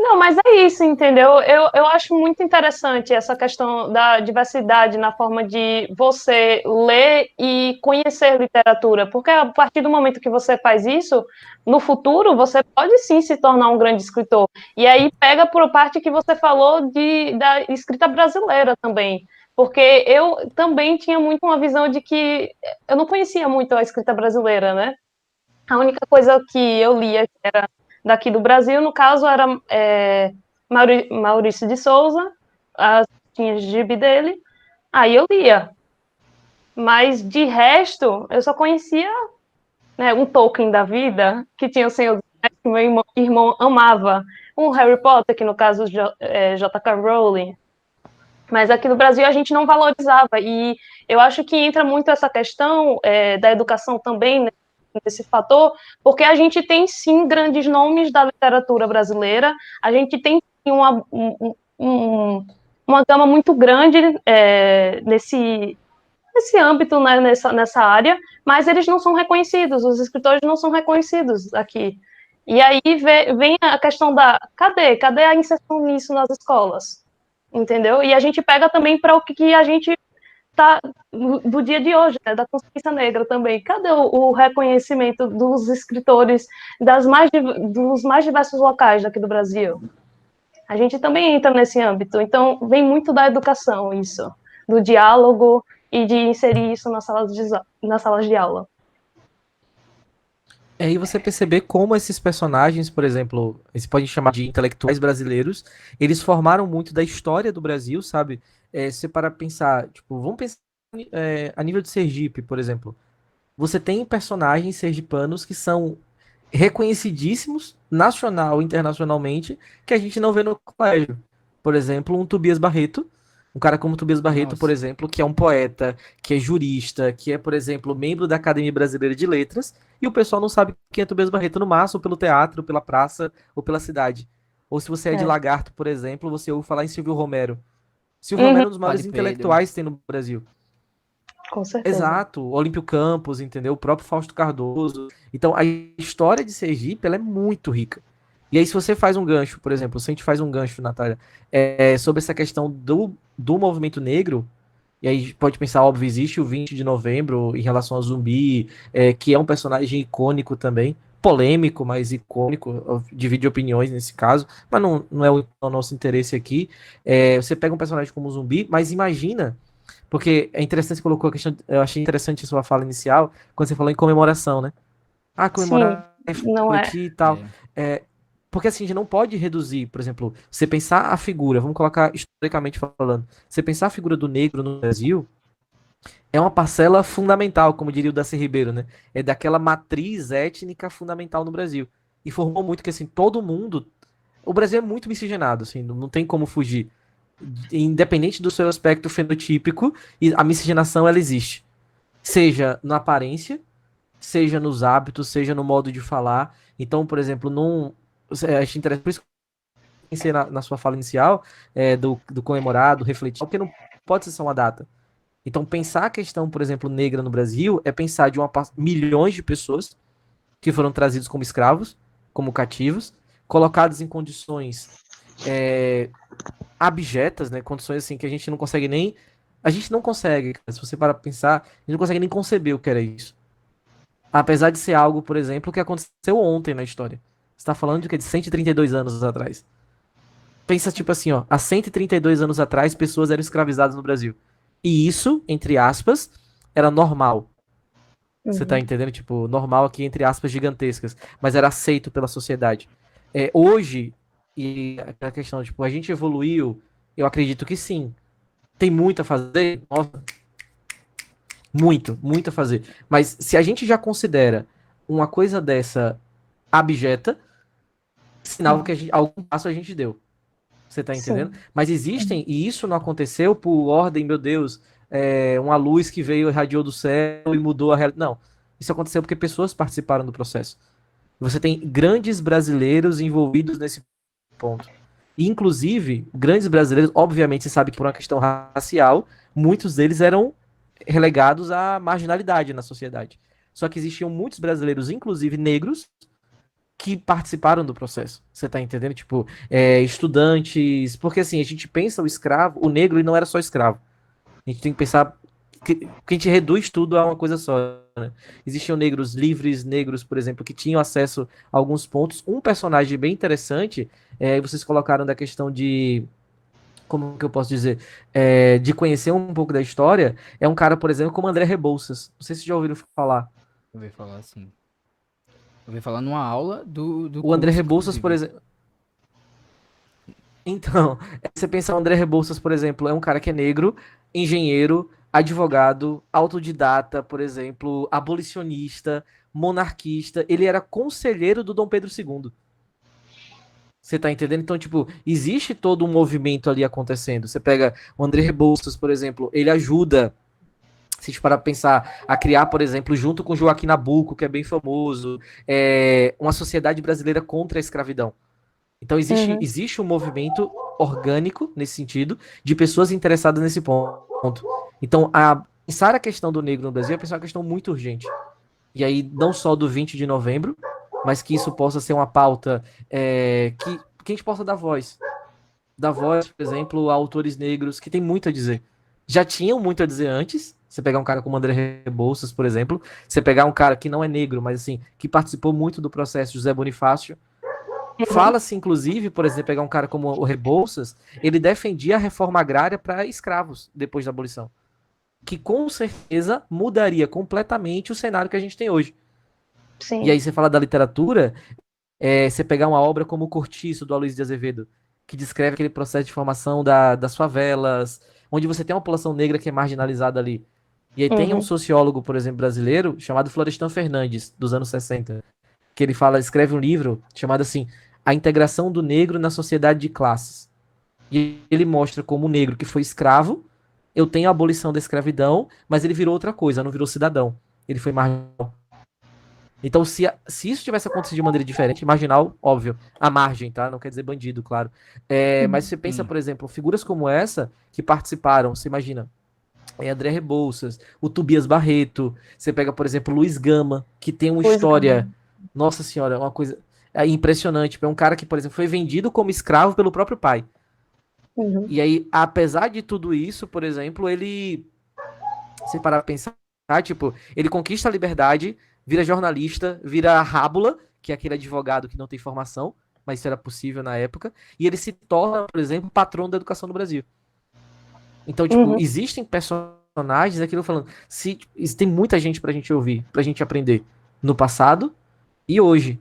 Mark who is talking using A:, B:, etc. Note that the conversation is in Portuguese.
A: Não, mas é isso, entendeu? Eu acho muito interessante essa questão da diversidade na forma de você ler e conhecer literatura, porque a partir do momento que você faz isso, no futuro você pode sim se tornar um grande escritor. E aí pega por parte que você falou da escrita brasileira também, porque eu também tinha muito uma visão de que eu não conhecia muito a escrita brasileira, né? A única coisa que eu lia daqui do Brasil, no caso, era Maurício de Souza, as tinhas de gibi dele, aí eu lia. Mas de resto, eu só conhecia, né, um Tolkien da vida, que tinha o Senhor dos Anéis, que meu irmão amava. Um Harry Potter, que no caso J.K. Rowling. Mas aqui no Brasil a gente não valorizava. E eu acho que entra muito essa questão da educação também, né, nesse fator, porque a gente tem sim grandes nomes da literatura brasileira, a gente tem sim uma gama muito grande nesse âmbito, né, nessa área, mas eles não são reconhecidos, os escritores não são reconhecidos aqui. E aí vem a questão da cadê a inserção nisso nas escolas? Entendeu? E a gente pega também para o que a gente tá do dia de hoje, né, da consciência negra também. Cadê o reconhecimento dos escritores dos mais diversos locais daqui do Brasil? A gente também entra nesse âmbito. Então, vem muito da educação isso, do diálogo e de inserir isso nas salas de aula.
B: É aí você perceber como esses personagens, por exemplo, eles podem chamar de intelectuais brasileiros, eles formaram muito da história do Brasil, sabe? Se para pensar, tipo, vamos pensar a nível de Sergipe, por exemplo. Você tem personagens sergipanos que são reconhecidíssimos nacional e internacionalmente que a gente não vê no colégio. Por exemplo, um Tobias Barreto, um cara como Tobias Barreto, por
C: Nossa.
B: exemplo, que é um poeta, que é jurista, que é, por exemplo, membro da Academia Brasileira de Letras, e o pessoal não sabe quem é Tobias Barreto no máximo pelo teatro, pela praça ou pela cidade. Ou se você é de
A: É.
B: Lagarto, por exemplo, você ouve falar em Silvio Romero. Silvio
A: Uhum,
B: Romero é um dos
C: Padre
B: maiores
C: Pedro.
B: intelectuais que tem no Brasil.
A: com certeza.
B: Exato, Olímpio Campos, entendeu? O próprio Fausto Cardoso. Então, a história de Sergipe, ela é muito rica. E aí, se você faz um gancho, por exemplo, se a gente faz um gancho, Natália, sobre essa questão do movimento negro, e aí pode pensar, óbvio, existe o 20 de novembro em relação ao Zumbi, que é um personagem icônico também, polêmico, mas icônico, divide opiniões nesse caso, mas não é o nosso interesse aqui. Você pega um personagem como o Zumbi, mas imagina porque é interessante, você colocou a questão. Eu achei interessante a sua fala inicial, quando você falou em comemoração, né? Ah,
A: Sim,
B: comemorar,
A: não é.
B: refletir e tal.
C: É.
B: É, porque assim, a gente não pode reduzir, por exemplo, você pensar a figura, vamos colocar historicamente falando, você pensar a figura do negro no Brasil é uma parcela fundamental, como diria o Darcy Ribeiro, né? É daquela matriz étnica fundamental no Brasil. E formou muito que assim, todo mundo. O Brasil é muito miscigenado, assim, não tem como fugir. Independente do seu aspecto fenotípico, e a miscigenação ela existe. Seja na aparência, seja nos hábitos, seja no modo de falar. Então, por exemplo, acho interessante, por isso que eu pensei na sua fala inicial, do comemorado, refletir, porque não pode ser só uma data. Então, pensar a questão, por exemplo, negra no Brasil é pensar de milhões de pessoas que foram trazidos como escravos, como cativos, colocados em condições é, abjetas, né? Condições assim que a gente não consegue nem. A gente não consegue, cara, se você parar pra pensar, a gente não consegue nem conceber o que era isso. Apesar de ser algo, por exemplo, que aconteceu ontem na história. Você tá falando de que? De 132 anos atrás. Pensa tipo assim, ó, há 132 anos atrás, pessoas eram escravizadas no Brasil. E isso, entre aspas, era normal. Você tá
A: Uhum.
B: entendendo? Tipo, normal aqui, entre aspas, gigantescas. Mas era aceito pela sociedade. Hoje, e a questão, tipo, a gente evoluiu, eu acredito que sim. Tem muito a fazer? Nossa, muito, muito a fazer. Mas se a gente já considera uma coisa dessa abjeta, sinal que
A: Sim,
B: algum passo a gente deu. Você tá entendendo?
A: sim.
B: Mas existem, e isso não aconteceu por ordem, meu Deus, uma luz que veio, irradiou do céu e mudou a realidade. Não. Isso aconteceu porque pessoas participaram do processo. Você tem grandes brasileiros envolvidos nesse ponto. E, inclusive, grandes brasileiros, obviamente, você sabe que por uma questão racial, muitos deles eram relegados à marginalidade na sociedade. Só que existiam muitos brasileiros, inclusive negros, que participaram do processo. Você tá entendendo? Tipo, estudantes. Porque assim, a gente pensa o escravo, o negro, ele não era só escravo. A gente tem que pensar que a gente reduz tudo a uma coisa só, né? Existiam negros livres, negros, por exemplo, que tinham acesso a alguns pontos. Um personagem bem interessante, vocês colocaram da questão de, como que eu posso dizer, de conhecer um pouco da história, é um cara, por exemplo, como André Rebouças. Não sei se já ouviram falar.
C: Eu ouvi falar assim. Eu ouvi falar numa aula do
B: O André
C: curso,
B: Rebouças, por
C: inclusive.
B: exemplo. Então, você pensar o André Rebouças, por exemplo, é um cara que é negro, engenheiro, advogado, autodidata, por exemplo, abolicionista, monarquista. Ele era conselheiro do Dom Pedro II. Você tá entendendo? Então, tipo, existe todo um movimento ali acontecendo. Você pega o André Rebouças, por exemplo, ele ajuda, se a gente parar pra pensar, a criar, por exemplo, junto com Joaquim Nabuco, que é bem famoso, uma sociedade brasileira contra a escravidão. Então existe um movimento orgânico nesse sentido, de pessoas interessadas nesse ponto. Então, pensar a questão do negro no Brasil é pensar uma questão muito urgente. E aí, não só do 20 de novembro, mas que isso possa ser uma pauta que a gente possa dar voz. Dar voz, por exemplo, a autores negros que têm muito a dizer. Já tinham muito a dizer antes. Você pegar um cara como André Rebouças, por exemplo. Você pegar um cara que não é negro, mas assim, que participou muito do processo, José Bonifácio. Fala-se, inclusive, por exemplo, pegar um cara como o Rebouças, ele defendia a reforma agrária para escravos depois da abolição. Que com certeza mudaria completamente o cenário que a gente tem hoje.
A: Sim.
B: E aí você fala da literatura, você pegar uma obra como O Cortiço, do Aloysio de Azevedo, que descreve aquele processo de formação das favelas, onde você tem uma população negra que é marginalizada ali. E aí tem um sociólogo, por exemplo, brasileiro, chamado Florestan Fernandes, dos anos 60, que ele escreve um livro chamado assim, A Integração do Negro na Sociedade de Classes. E ele mostra como o negro que foi escravo, eu tenho a abolição da escravidão, mas ele virou outra coisa, não virou cidadão. Ele foi marginal. Então, se isso tivesse acontecido de maneira diferente, marginal, óbvio, à margem, tá? Não quer dizer bandido, claro. Mas você pensa, por exemplo, figuras como essa que participaram, você imagina, André Rebouças, o Tobias Barreto, você pega, por exemplo, Luiz Gama, que tem uma história, nossa senhora, uma coisa impressionante. É um cara que, por exemplo, foi vendido como escravo pelo próprio pai. E aí, apesar de tudo isso, por exemplo, ele, se parar pra pensar, tipo, ele conquista a liberdade, vira jornalista, vira rábula, que é aquele advogado que não tem formação, mas isso era possível na época, e ele se torna, por exemplo, patrono da educação no Brasil. Então, tipo, existem personagens, aquilo falando, tem muita gente pra gente ouvir, pra gente aprender no passado e hoje.